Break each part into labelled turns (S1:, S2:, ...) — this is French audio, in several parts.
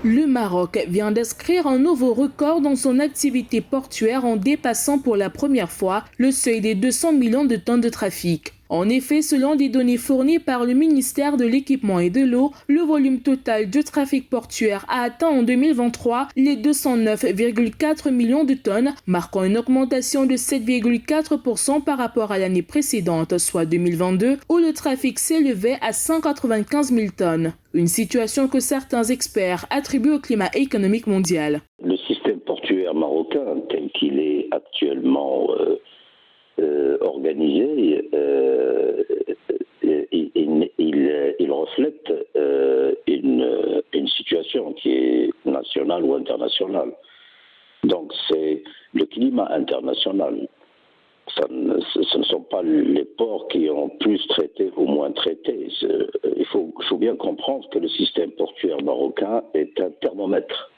S1: Le Maroc vient d'inscrire un nouveau record dans son activité portuaire en dépassant pour la première fois le seuil des 200 millions de tonnes de trafic. En effet, selon des données fournies par le ministère de l'Équipement et de l'Eau, le volume total du trafic portuaire a atteint en 2023 les 209,4 millions de tonnes, marquant une augmentation de 7,4% par rapport à l'année précédente, soit 2022, où le trafic s'élevait à 195 000 tonnes. Une situation que certains experts attribuent au climat économique mondial.
S2: Le système portuaire marocain, tel qu'il est actuellement organisé, il reflète une situation qui est nationale ou internationale. Donc c'est le climat international. Ce ne sont pas les ports qui ont plus traité ou moins traité. Il faut bien comprendre que le système portuaire marocain est un thermomètre.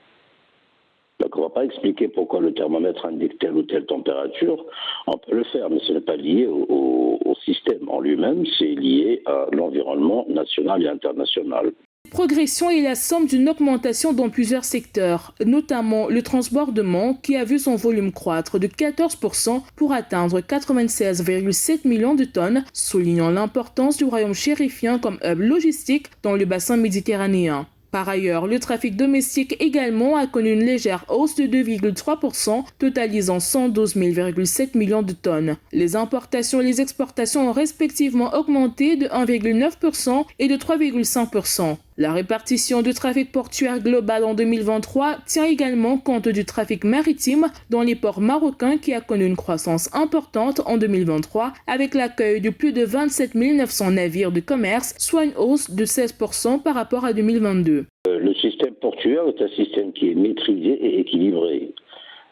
S2: Donc on ne va pas expliquer pourquoi le thermomètre indique telle ou telle température. On peut le faire, mais ce n'est pas lié au système en lui-même, c'est lié à l'environnement national et international.
S1: Progression est la somme d'une augmentation dans plusieurs secteurs, notamment le transbordement qui a vu son volume croître de 14% pour atteindre 96,7 millions de tonnes, soulignant l'importance du royaume chérifien comme hub logistique dans le bassin méditerranéen. Par ailleurs, le trafic domestique également a connu une légère hausse de 2,3%, totalisant 112,7 millions de tonnes. Les importations et les exportations ont respectivement augmenté de 1,9% et de 3,5%. La répartition du trafic portuaire global en 2023 tient également compte du trafic maritime dans les ports marocains qui a connu une croissance importante en 2023 avec l'accueil de plus de 27 900 navires de commerce, soit une hausse de 16% par rapport à 2022.
S2: Le système portuaire est un système qui est maîtrisé et équilibré.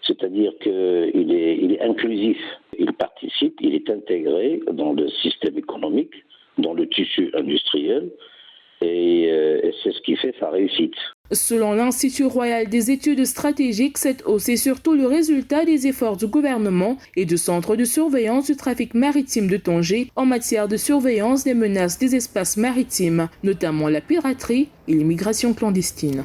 S2: C'est-à-dire qu'il est inclusif, il participe, il est intégré dans le système économique, dans le tissu industriel, et c'est ce qui fait sa réussite.
S1: Selon l'Institut royal des études stratégiques, cette hausse est surtout le résultat des efforts du gouvernement et du centre de surveillance du trafic maritime de Tanger en matière de surveillance des menaces des espaces maritimes, notamment la piraterie et l'immigration clandestine.